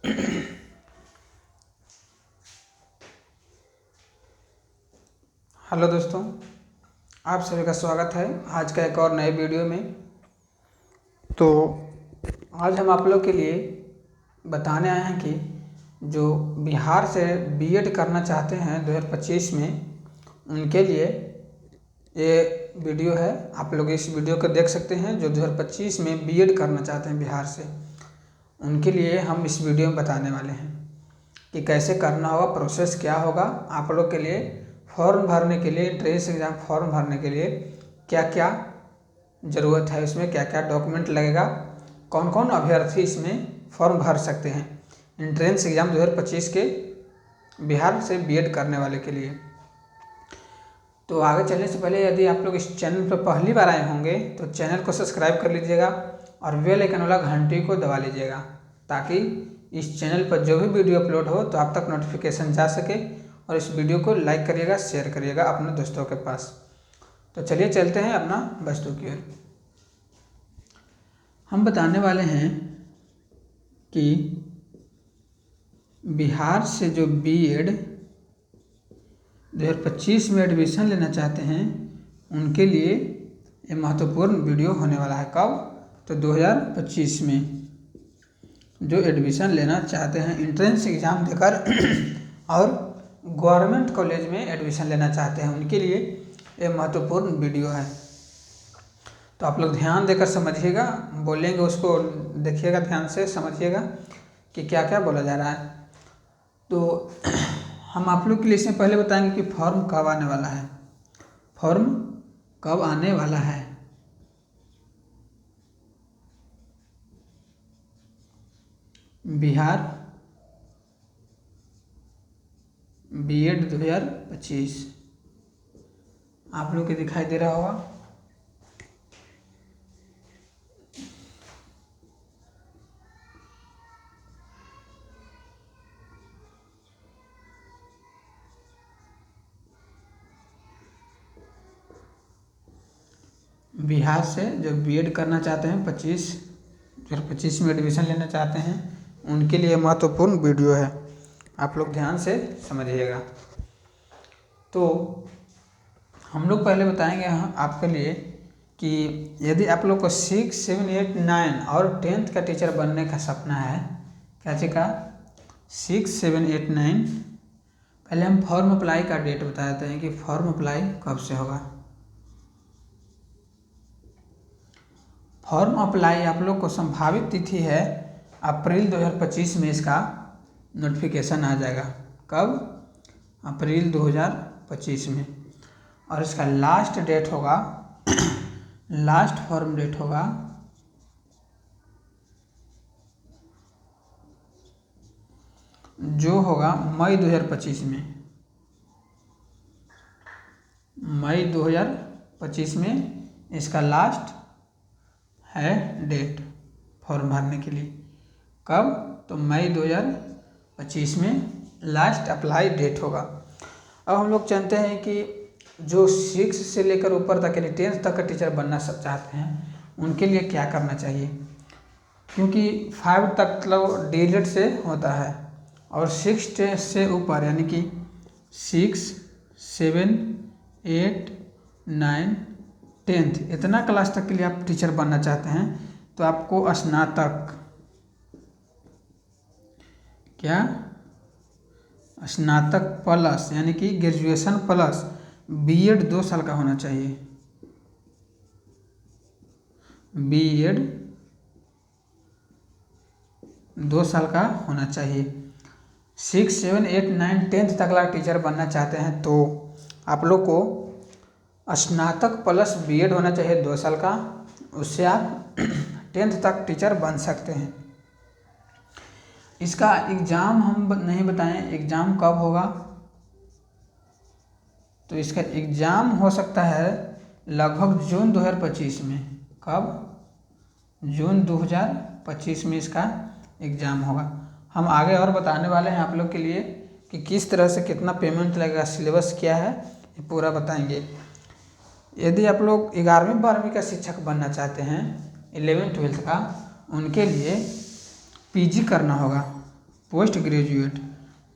Hello दोस्तों, आप सभी का स्वागत है आज का एक और नए वीडियो में। तो आज हम आप लोग के लिए बताने आए हैं कि जो बिहार से बीएड करना चाहते हैं 2025 में, उनके लिए ये वीडियो है। आप लोग इस वीडियो को देख सकते हैं। जो 2025 में बीएड करना चाहते हैं बिहार से, उनके लिए हम इस वीडियो में बताने वाले हैं कि कैसे करना होगा, प्रोसेस क्या होगा। आप लोग के लिए फॉर्म भरने के लिए, एंट्रेंस एग्ज़ाम फॉर्म भरने के लिए क्या क्या ज़रूरत है, इसमें क्या क्या डॉक्यूमेंट लगेगा, कौन कौन अभ्यर्थी इसमें फॉर्म भर सकते हैं एंट्रेंस एग्ज़ाम 2025 के बिहार से बीएड करने वाले के लिए। तो आगे चलने से पहले यदि आप लोग इस चैनल पर पहली बार आए होंगे तो चैनल को सब्सक्राइब कर लीजिएगा और बेल आइकन वाला घंटी को दबा लीजिएगा, ताकि इस चैनल पर जो भी वीडियो अपलोड हो तो आप तक नोटिफिकेशन जा सके। और इस वीडियो को लाइक करिएगा, शेयर करिएगा अपने दोस्तों के पास। तो चलिए चलते हैं अपना वस्तु की ओर। हम बताने वाले हैं कि बिहार से जो बीएड 2025 में एडमिशन लेना चाहते हैं, उनके लिए ये महत्वपूर्ण वीडियो होने वाला है। कब? तो 2025 में जो एडमिशन लेना चाहते हैं एंट्रेंस एग्ज़ाम देकर और गवर्नमेंट कॉलेज में एडमिशन लेना चाहते हैं, उनके लिए ये महत्वपूर्ण वीडियो है। तो आप लोग ध्यान देकर समझिएगा, बोलेंगे उसको देखिएगा, ध्यान से समझिएगा कि क्या क्या बोला जा रहा है। तो हम आप लोग के लिए इसमें पहले बताएंगे कि फॉर्म कब आने वाला है। फॉर्म कब आने वाला है? बिहार बीएड 2025 आप लोग के दिखाई दे रहा होगा। बिहार से जो बीएड करना चाहते हैं 2025 में एडमिशन लेना चाहते हैं, उनके लिए महत्वपूर्ण वीडियो है। आप लोग ध्यान से समझिएगा। तो हम लोग पहले बताएंगे आपके लिए कि यदि आप लोग को 6, 7, 8, 9 और 10th का टीचर बनने का सपना है, क्या चीज़ का 6, 7, 8, 9, पहले हम फॉर्म अप्लाई का डेट बता देते हैं कि फॉर्म अप्लाई कब से होगा। फॉर्म अप्लाई आप लोग को संभावित तिथि है अप्रैल 2025 में, इसका नोटिफिकेशन आ जाएगा। कब? अप्रैल 2025 में। और इसका लास्ट डेट होगा लास्ट फॉर्म डेट होगा जो होगा मई 2025 में। मई 2025 में इसका लास्ट है डेट फॉर्म भरने के लिए। कब? तो मई 2025 में लास्ट अप्लाई डेट होगा। अब हम लोग जानते हैं कि जो 6 से लेकर ऊपर तक यानी 10th तक का टीचर बनना सब चाहते हैं, उनके लिए क्या करना चाहिए, क्योंकि 5 तक मतलब डीएलएड से होता है और 6 से ऊपर यानी कि 6, 7, 8, 9, 10th इतना क्लास तक के लिए आप टीचर बनना चाहते हैं, तो आपको स्नातक स्नातक प्लस यानी कि ग्रेजुएशन प्लस बीएड 2 साल का होना चाहिए। बीएड 2 साल का होना चाहिए। 6, 7, 8, 9, 10th तक का टीचर बनना चाहते हैं तो आप लोग को स्नातक प्लस बीएड होना चाहिए 2 साल का। उससे आप 10th तक टीचर बन सकते हैं। इसका एग्ज़ाम हम नहीं बताएं एग्ज़ाम कब होगा, तो इसका एग्ज़ाम हो सकता है लगभग जून 2025 में। कब? जून 2025 में इसका एग्ज़ाम होगा। हम आगे और बताने वाले हैं आप लोग के लिए कि किस तरह से कितना पेमेंट लगेगा, सिलेबस क्या है, ये पूरा बताएंगे। यदि आप लोग 11वीं 12वीं का शिक्षक बनना चाहते हैं 11th 12th का, उनके लिए पीजी करना होगा। पोस्ट ग्रेजुएट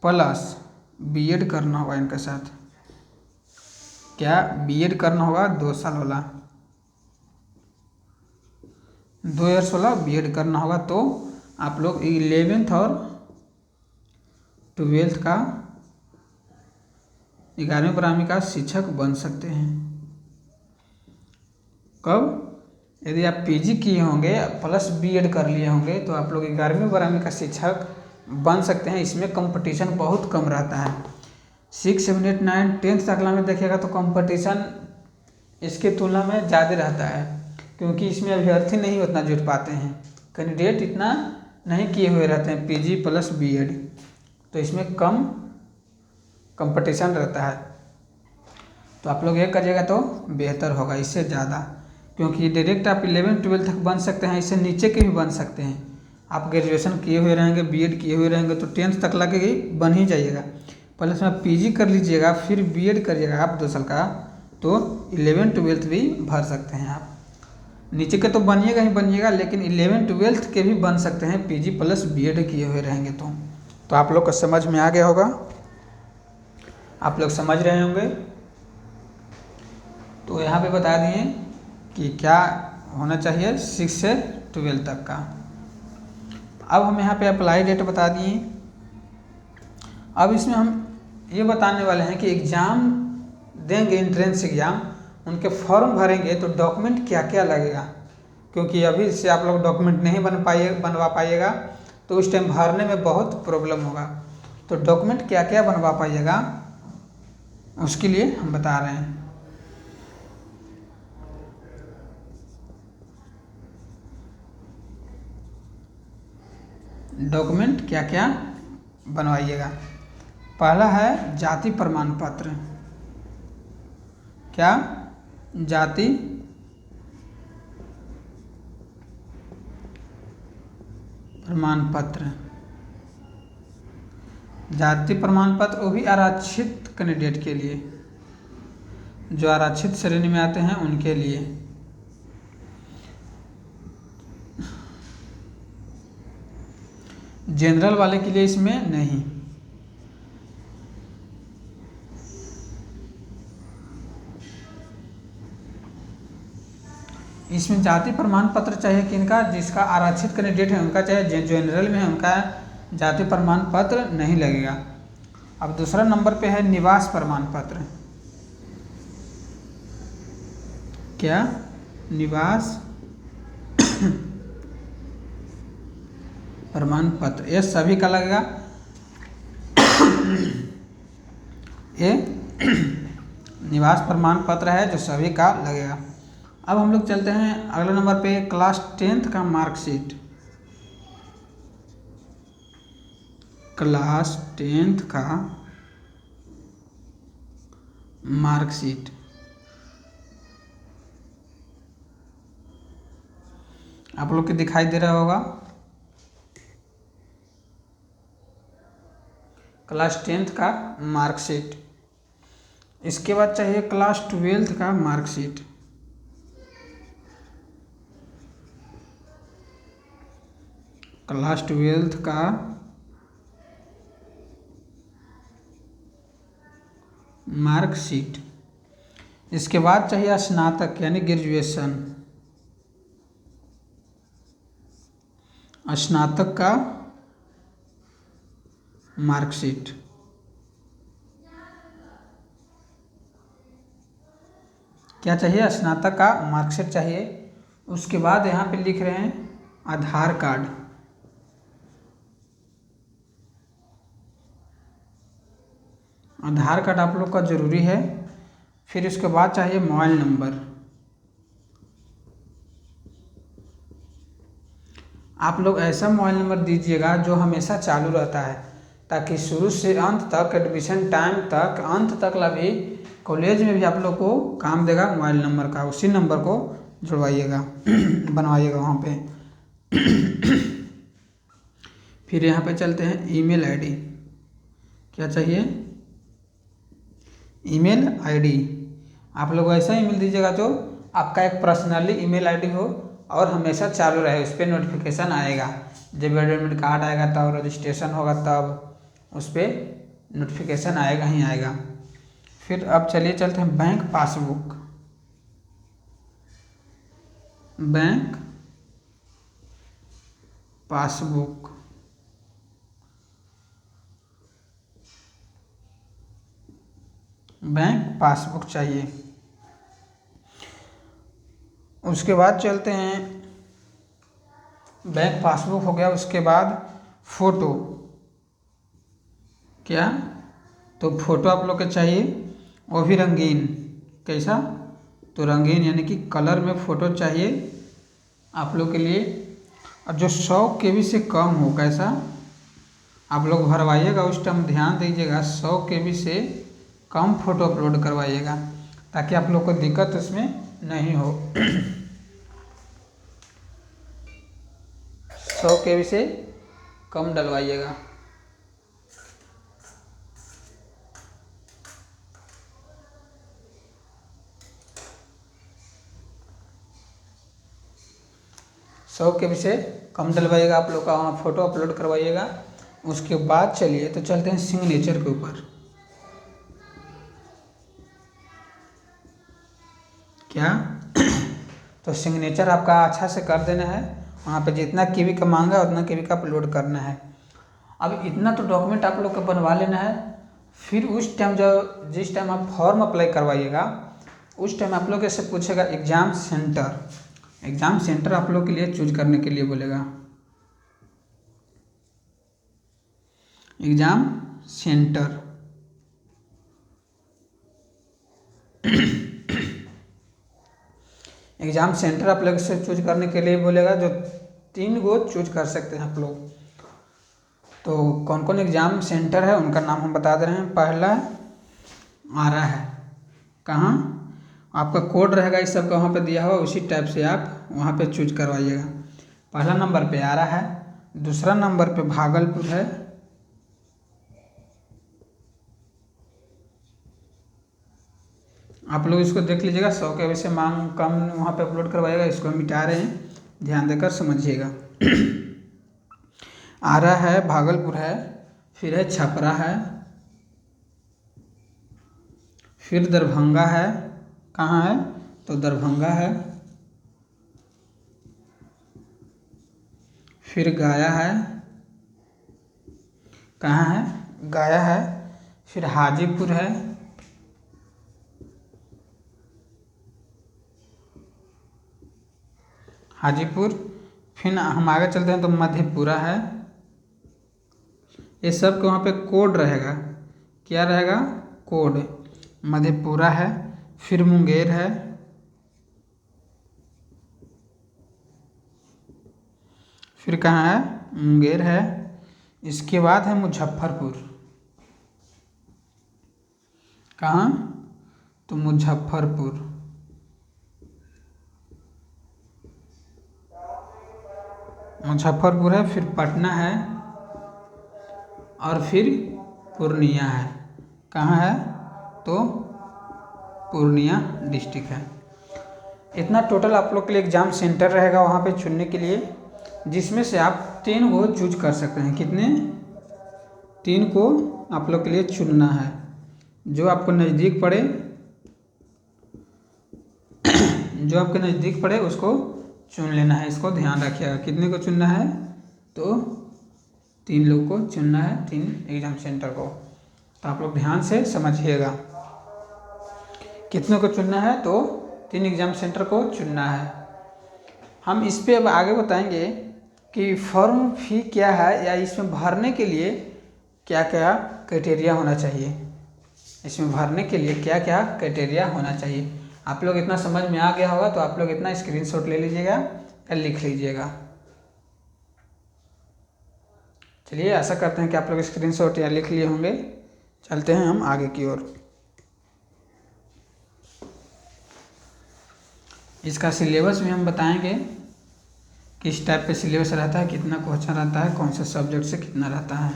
प्लस बीएड करना होगा इनके साथ। क्या बीएड करना होगा 2 साल वाला, 2 ईयर्स वाला बीएड करना होगा। तो आप लोग 11th और 12th का 11वीं 12वीं का शिक्षक बन सकते हैं। कब? यदि आप पीजी किए होंगे प्लस बीएड कर लिए होंगे तो आप लोग 11वीं 12वीं का शिक्षक बन सकते हैं। इसमें कंपटीशन बहुत कम रहता है। 6, 7, 8, 9, 10th तक में देखिएगा तो कंपटीशन इसके तुलना में ज़्यादा रहता है, क्योंकि इसमें अभ्यर्थी नहीं उतना जुट पाते हैं, कैंडिडेट इतना नहीं किए हुए रहते हैं पीजी प्लस बीएड, तो इसमें कम कंपटीशन रहता है। तो आप लोग ये करिएगा तो बेहतर होगा इससे ज़्यादा, क्योंकि डायरेक्ट आप 11, 12 तक बन सकते हैं, इससे नीचे के भी बन सकते हैं। आप ग्रेजुएशन किए हुए रहेंगे, बीएड किए हुए रहेंगे तो 10th तक लगे ही बन ही जाइएगा। प्लस में पीजी कर लीजिएगा, फिर बीएड करिएगा आप 2 साल का, तो 11, 12 भी भर सकते हैं आप। नीचे के तो बनिएगा ही बनिएगा, लेकिन 11, 12 के भी बन सकते हैं पीजी प्लस बीएड किए हुए रहेंगे तो आप लोग को समझ में आ गया होगा, आप लोग समझ रहे होंगे। तो यहाँ पे बता दिए कि क्या होना चाहिए 6 से 12 तक का। अब हम यहाँ पे अप्लाई डेट बता दिए। अब इसमें हम ये बताने वाले हैं कि एग्ज़ाम देंगे, एंट्रेंस एग्ज़ाम, उनके फॉर्म भरेंगे तो डॉक्यूमेंट क्या क्या लगेगा, क्योंकि अभी से आप लोग डॉक्यूमेंट नहीं बनवा पाइएगा तो उस टाइम भरने में बहुत प्रॉब्लम होगा। तो डॉक्यूमेंट क्या क्या बनवा पाइएगा उसके लिए हम बता रहे हैं। डॉक्यूमेंट क्या क्या बनवाइएगा। पहला है जाति प्रमाण पत्र। क्या? जाति प्रमाण पत्र। जाति प्रमाण पत्र वो भी आरक्षित कैंडिडेट के लिए, जो आरक्षित श्रेणी में आते हैं उनके लिए। जनरल वाले के लिए इसमें नहीं। इसमें जाति प्रमाण पत्र चाहिए किनका? जिसका आरक्षित कैंडिडेट है उनका, चाहे जनरल में है उनका जाति प्रमाण पत्र नहीं लगेगा। अब दूसरा नंबर पे है निवास प्रमाण पत्र। क्या? निवास प्रमाण पत्र, ये सभी का लगेगा। ये निवास प्रमाण पत्र है जो सभी का लगेगा। अब हम लोग चलते हैं अगले नंबर पे, क्लास 10th का मार्कशीट। क्लास 10th का मार्कशीट आप लोग के दिखाई दे रहा होगा। क्लास 10th का मार्कशीट। इसके बाद चाहिए क्लास 12th का मार्कशीट। क्लास 12th का मार्कशीट। इसके बाद चाहिए स्नातक यानी ग्रेजुएशन, स्नातक का मार्कशीट। क्या चाहिए? स्नातक का मार्कशीट चाहिए। उसके बाद यहाँ पे लिख रहे हैं आधार कार्ड। आधार कार्ड आप लोग का ज़रूरी है। फिर इसके बाद चाहिए मोबाइल नंबर। आप लोग ऐसा मोबाइल नंबर दीजिएगा जो हमेशा चालू रहता है, ताकि शुरू से अंत तक, एडमिशन टाइम तक, अंत तक भी कॉलेज में भी आप लोग को काम देगा मोबाइल नंबर का। उसी नंबर को जुड़वाइएगा बनवाइएगा वहाँ पे। फिर यहाँ पे चलते हैं ईमेल आईडी। क्या चाहिए? Email ID. आप लोग ऐसा ईमेल दीजिएगा जो आपका एक पर्सनली ईमेल आईडी हो, और हमेशा चालू रहे, उस पर नोटिफिकेशन आएगा। जब एडमिट कार्ड आएगा तब, रजिस्ट्रेशन होगा तब उस पर नोटिफिकेशन आएगा ही आएगा। फिर अब चलिए चलते हैं bank passbook. Bank passbook bank passbook चाहिए। उसके बाद चलते हैं, बैंक पासबुक हो गया, उसके बाद फ़ोटो। क्या? तो फोटो आप लोग के चाहिए, वो भी रंगीन। कैसा? तो रंगीन यानी कि कलर में फ़ोटो चाहिए आप लोग के लिए। और जो 100 KB से कम हो, कैसा आप लोग भरवाइएगा उस टाइम ध्यान दीजिएगा, 100 KB से कम फ़ोटो अपलोड करवाइएगा ताकि आप लोग को दिक्कत उसमें नहीं हो। 100 KB से कम डलवाइएगा। सौ KB से कम डलवाइएगा आप लोग का, वहाँ फ़ोटो अपलोड करवाइएगा। उसके बाद चलिए तो चलते हैं सिग्नेचर के ऊपर। क्या? तो सिग्नेचर आपका अच्छा से कर देना है, वहाँ पे जितना KB का मांगा उतना KB का अपलोड करना है। अब इतना तो डॉक्यूमेंट आप लोग का बनवा लेना है। फिर उस टाइम जिस टाइम आप फॉर्म अप्लाई करवाइएगा उस टाइम आप लोग से पूछेगा एग्ज़ाम सेंटर। एग्ज़ाम सेंटर आप लोग के लिए चूज करने के लिए बोलेगा। एग्ज़ाम सेंटर एग्ज़ाम सेंटर आप लोग से चूज करने के लिए बोलेगा, जो 3 गो चूज कर सकते हैं आप लोग। तो कौन कौन एग्ज़ाम सेंटर है उनका नाम हम बता दे रहे हैं। पहला आ रहा है, कहाँ आपका कोड रहेगा इस सब का वहाँ पे दिया हुआ, उसी टाइप से आप वहाँ पे चूज करवाइएगा। पहला नंबर पे आ रहा है, दूसरा नंबर पे भागलपुर है, आप लोग इसको देख लीजिएगा। 100 KB से मांग कम वहाँ पे अपलोड करवाइएगा, इसको हम मिटा रहे हैं, ध्यान देकर समझिएगा। आ रहा है भागलपुर है, फिर है छपरा है, फिर दरभंगा है। कहाँ है? तो दरभंगा है, फिर गया है। कहाँ है? गया है। फिर हाजीपुर है, हाजीपुर। फिर हम आगे चलते हैं तो मधेपुरा है। ये सब के वहाँ पे कोड रहेगा। क्या रहेगा? कोड। मधेपुरा है, फिर मुंगेर है, फिर कहाँ है? मुंगेर है। इसके बाद है मुजफ्फरपुर। कहाँ? तो मुजफ्फरपुर। मुजफ्फरपुर है, फिर पटना है और फिर पूर्णिया है। कहाँ है? तो पूर्णिया डिस्ट्रिक्ट है। इतना टोटल आप लोग के लिए एग्ज़ाम सेंटर रहेगा वहाँ पे चुनने के लिए, जिसमें से आप 3 को चूज कर सकते हैं। कितने? 3 को आप लोग के लिए चुनना है, जो आपको नज़दीक पड़े जो आपके नज़दीक पड़े उसको चुन लेना है। इसको ध्यान रखिएगा, कितने को चुनना है? तो 3 लोग को चुनना है, 3 एग्ज़ाम सेंटर को। तो आप लोग ध्यान से समझिएगा, कितने को चुनना है? तो 3 एग्ज़ाम सेंटर को चुनना है। हम इस पे अब आगे बताएंगे कि फॉर्म फी क्या है, या इसमें भरने के लिए क्या क्या क्राइटेरिया होना चाहिए। इसमें भरने के लिए क्या क्या क्राइटेरिया होना चाहिए। आप लोग इतना समझ में आ गया होगा तो आप लोग इतना स्क्रीनशॉट ले लीजिएगा या लिख लीजिएगा। चलिए, आशा करते हैं कि आप लोग स्क्रीनशॉट या लिख लिए होंगे। चलते हैं हम आगे की ओर। इसका सिलेबस भी हम बताएंगे, किस टाइप पे सिलेबस रहता है, कितना क्वेश्चन रहता है, कौन से सब्जेक्ट से कितना रहता है।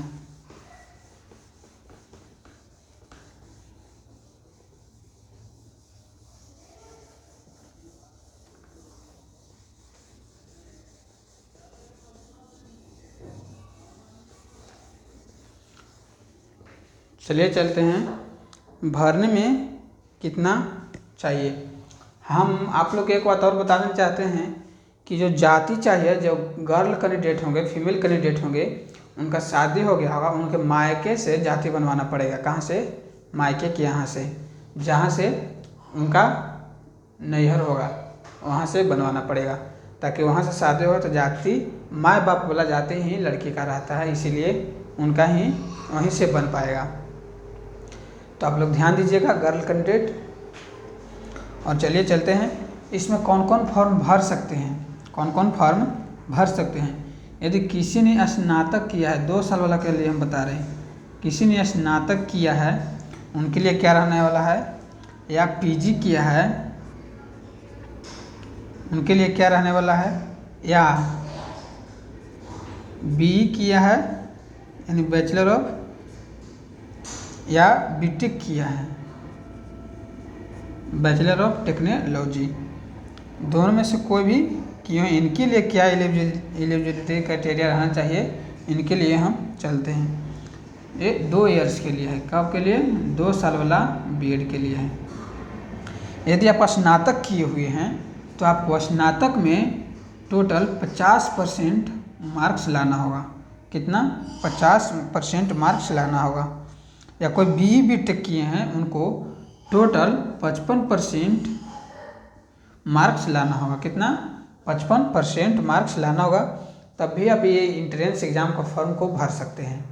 चलिए चलते हैं भरने में कितना चाहिए। हम आप लोग को एक बात और बताना चाहते हैं कि जो जाति चाहिए, जो गर्ल कैंडिडेट होंगे, फीमेल कैंडिडेट होंगे, उनका शादी हो गया होगा, उनके मायके से जाति बनवाना पड़ेगा। कहाँ से? मायके के यहाँ से, जहाँ से उनका नैहर होगा वहाँ से बनवाना पड़ेगा, ताकि वहाँ से शादी हो तो जाति माँ बाप वाला जाति ही लड़की का रहता है, इसीलिए उनका ही वहीं से बन पाएगा। तो आप लोग ध्यान दीजिएगा गर्ल कैंडिडेट। और चलिए चलते हैं, इसमें कौन कौन फॉर्म भर सकते हैं, कौन कौन फॉर्म भर सकते हैं। यदि किसी ने स्नातक किया है, 2 साल वाला के लिए हम बता रहे हैं, किसी ने स्नातक किया है उनके लिए क्या रहने वाला है, या पीजी किया है उनके लिए क्या रहने वाला है, या बीई किया है यानी बैचलर ऑफ, या बीटेक किया है बैचलर ऑफ टेक्नोलॉजी, दोनों में से कोई भी क्यों, इनके लिए क्या एलिजिबिलिटी क्राइटेरिया रहना चाहिए, इनके लिए हम चलते हैं। ये 2 इयर्स के लिए है। कब के लिए? 2 साल वाला बीएड के लिए है। यदि आप स्नातक किए हुए हैं तो आपको स्नातक में टोटल 50% मार्क्स लाना होगा। कितना? 50% मार्क्स लाना होगा। या कोई बीई बीटेक किए हैं उनको टोटल 55% मार्क्स लाना होगा। कितना? 55% मार्क्स लाना होगा, तब भी आप ये इंट्रेंस एग्ज़ाम का फॉर्म को भर सकते हैं।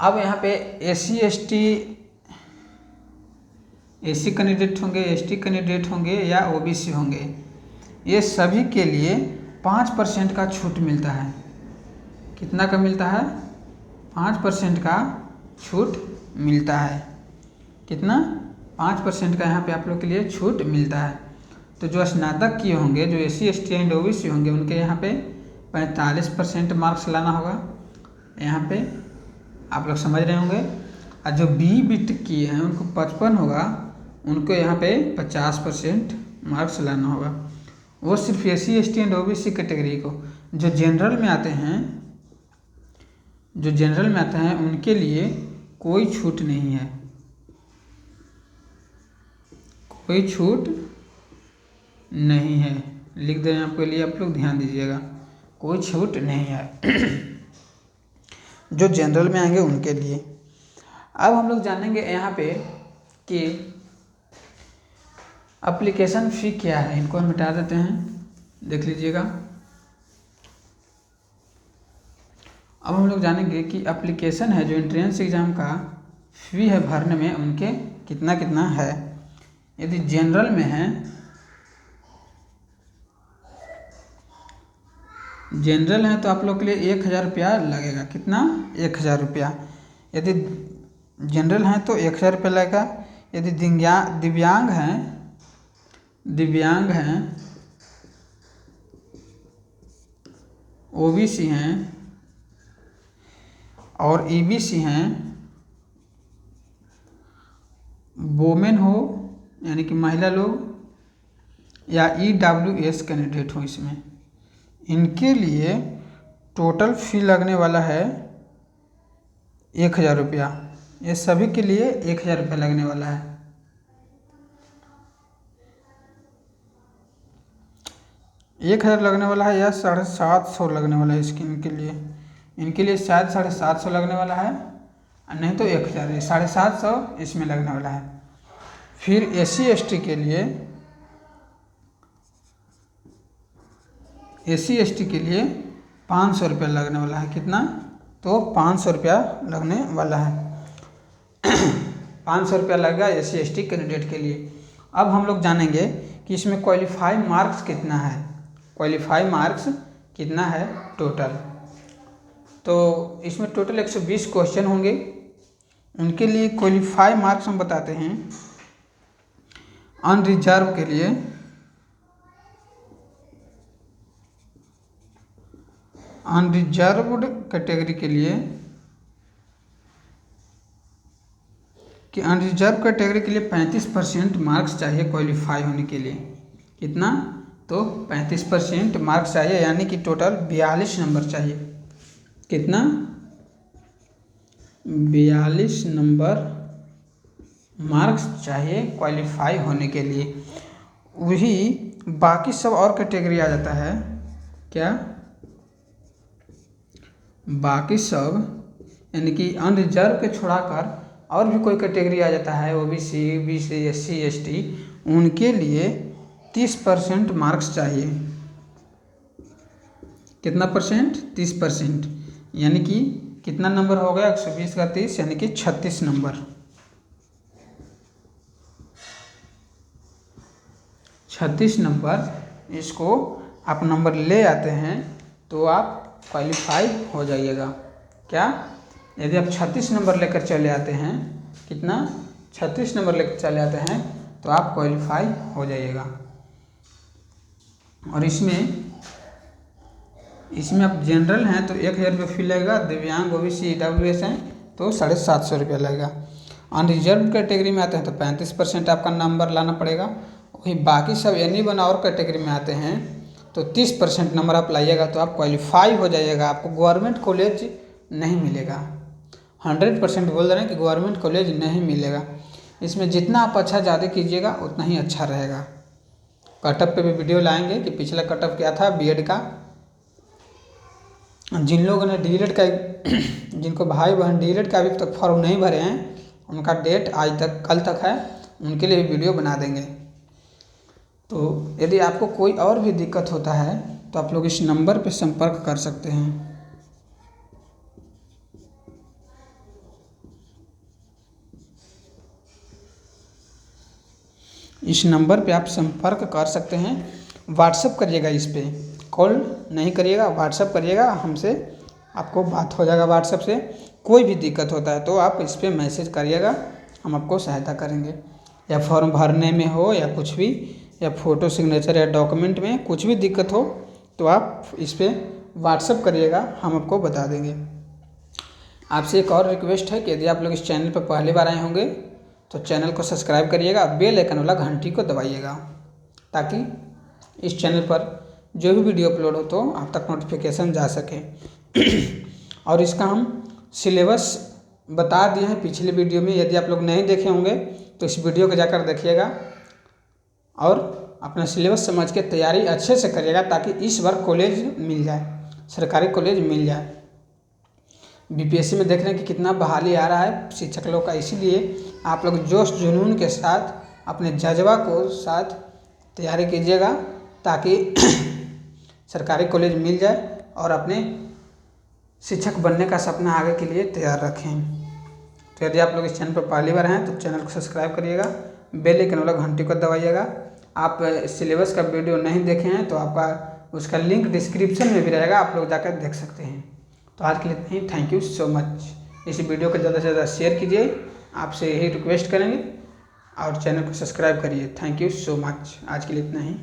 अब यहाँ पे एसी कैंडिडेट होंगे, एसटी कैंडिडेट होंगे या ओबीसी होंगे, ये सभी के लिए 5% का छूट मिलता है। कितना का मिलता है? 5% का छूट मिलता है। कितना? 5% का यहाँ पे आप लोग के लिए छूट मिलता है। तो जो स्नातक किए होंगे, जो एसी एसटी एंड ओबीसी होंगे, उनके यहाँ पे 45% मार्क्स लाना होगा। यहाँ पे आप लोग समझ रहे होंगे। और जो बीई बीटेक किए हैं उनको 55 होगा, उनको यहाँ पे 50% मार्क्स लाना होगा। वो सिर्फ AC ST and OBC category को। जो जनरल में आते हैं उनके लिए कोई छूट नहीं है, कोई छूट नहीं है। लिख दे रहे हैं आपके लिए, आप लोग ध्यान दीजिएगा, कोई छूट नहीं है जो जनरल में आएंगे उनके लिए। अब हम लोग जानेंगे यहाँ पे कि एप्लीकेशन फ़ी क्या है। इनको हम मिटा देते हैं, देख लीजिएगा। अब हम लोग जानेंगे कि एप्लीकेशन है जो एंट्रेंस एग्ज़ाम का फ़ी है भरने में, उनके कितना कितना है। यदि जनरल में है, जनरल है तो आप लोग के लिए 1000 रुपया लगेगा। कितना? 1000 रुपया। यदि जनरल हैं तो 1000 रुपया लगेगा। यदि दिव्यांग हैं, ओबीसी हैं और ईबीसी हैं, वोमेन हो यानी कि महिला लोग, या ईडब्ल्यूएस कैंडिडेट हो, इसमें इनके लिए टोटल फ़ी लगने वाला है 1000 रुपया। ये सभी के लिए 1000 रुपया लगने वाला है। एक 1000 लगने वाला है या 750 लगने वाला है इनके लिए शायद 750 लगने वाला है, नहीं तो 1000, 750 इसमें लगने वाला है। फिर एसी एसटी के लिए 500 रुपया लगने वाला है। कितना? तो 500 रुपया लगने वाला है 500 रुपया लगेगा एसी एसटी कैंडिडेट के लिए। अब हम लोग जानेंगे कि इसमें क्वालिफाई मार्क्स कितना है। क्वालिफाई मार्क्स कितना है टोटल? तो इसमें टोटल 120 क्वेश्चन होंगे। उनके लिए क्वालिफाई मार्क्स हम बताते हैं। अनरिजर्व के लिए अनरिजर्व्ड कैटेगरी के लिए कि अनरिजर्व कैटेगरी के लिए 35% मार्क्स चाहिए क्वालिफाई होने के लिए। कितना? तो 35% मार्क्स चाहिए, यानी कि टोटल 42 नंबर चाहिए। कितना? 42 नंबर मार्क्स चाहिए क्वालिफाई होने के लिए। वही बाकी सब और कैटेगरी आ जाता है क्या, बाकी सब यानी कि अनरिजर्व के छोड़ाकर और भी कोई कैटेगरी आ जाता है, ओबीसी, बीसी, एससी, एसटी, उनके लिए 30% मार्क्स चाहिए। कितना परसेंट? 30%। यानी कि कितना नंबर हो गया? 120 का 30 यानी कि 36 नंबर। 36 नंबर इसको आप नंबर ले आते हैं तो आप क्वालिफाई हो जाइएगा। क्या? यदि आप 36 नंबर लेकर चले आते हैं, कितना? 36 नंबर लेकर चले आते हैं तो आप क्वालिफाई हो जाइएगा। और इसमें आप जनरल हैं तो 1000 रुपये फी लगेगा, दिव्यांग, ओबीसी, ईडब्ल्यूएस हैं तो 750 रुपया लगेगा। अनरिजर्व कैटेगरी में आते हैं तो 35% आपका नंबर लाना पड़ेगा। वही बाकी सब एनी वन और कैटेगरी में आते हैं तो 30% नंबर आप लाइएगा तो आप क्वालिफाई हो जाइएगा। आपको गवर्नमेंट कॉलेज नहीं मिलेगा, 100% बोल रहे हैं कि गवर्नमेंट कॉलेज नहीं मिलेगा। इसमें जितना आप अच्छा ज़्यादा कीजिएगा उतना ही अच्छा रहेगा। कटअप पे भी वीडियो लाएंगे कि पिछला कटअप क्या था बीएड का। जिन लोगों ने डीएलएड का जिनको भाई बहन डीएलएड का अभी तक फॉर्म नहीं भरे हैं, उनका डेट आज तक कल तक है, उनके लिए भी वीडियो बना देंगे। तो यदि आपको कोई और भी दिक्कत होता है तो आप लोग इस नंबर पर संपर्क कर सकते हैं। इस नंबर पे आप संपर्क कर सकते हैं। व्हाट्सअप करिएगा, इस पे कॉल नहीं करिएगा, व्हाट्सअप करिएगा, हमसे आपको बात हो जाएगा व्हाट्सअप से। कोई भी दिक्कत होता है तो आप इस पे मैसेज करिएगा, हम आपको सहायता करेंगे। या फॉर्म भरने में हो या कुछ भी, या फ़ोटो सिग्नेचर या डॉक्यूमेंट में कुछ भी दिक्कत हो तो आप इस पर व्हाट्सअप करिएगा, हम आपको बता देंगे। आपसे एक और रिक्वेस्ट है कि यदि आप लोग इस चैनल पर पहली बार आए होंगे तो चैनल को सब्सक्राइब करिएगा, बेल आइकन वाला घंटी को दबाइएगा, ताकि इस चैनल पर जो भी वीडियो अपलोड हो तो आप तक नोटिफिकेशन जा सके। और इसका हम सिलेबस बता दिए हैं पिछले वीडियो में, यदि आप लोग नहीं देखे होंगे तो इस वीडियो को जाकर देखिएगा और अपना सिलेबस समझ के तैयारी अच्छे से करिएगा, ताकि इस बार कॉलेज मिल जाए, सरकारी कॉलेज मिल जाए। बीपीएससी में देख रहे हैं कि कितना बहाली आ रहा है शिक्षक लोग का, इसीलिए आप लोग जोश जुनून के साथ अपने जज्बा को साथ तैयारी कीजिएगा, ताकि सरकारी कॉलेज मिल जाए और अपने शिक्षक बनने का सपना आगे के लिए तैयार रखें। तो यदि आप लोग इस चैनल पर पहली बार हैं तो चैनल को सब्सक्राइब करिएगा, बेल आइकन वाला घंटी को दबाइएगा। आप सिलेबस का वीडियो नहीं देखे हैं तो आपका उसका लिंक डिस्क्रिप्शन में भी रहेगा, आप लोग जाकर देख सकते हैं। तो आज के लिए इतना ही, थैंक यू सो मच। इस वीडियो को ज़्यादा से ज़्यादा शेयर कीजिए, आपसे यही रिक्वेस्ट करेंगे, और चैनल को सब्सक्राइब करिए। Thank you so much. आज के लिए इतना ही।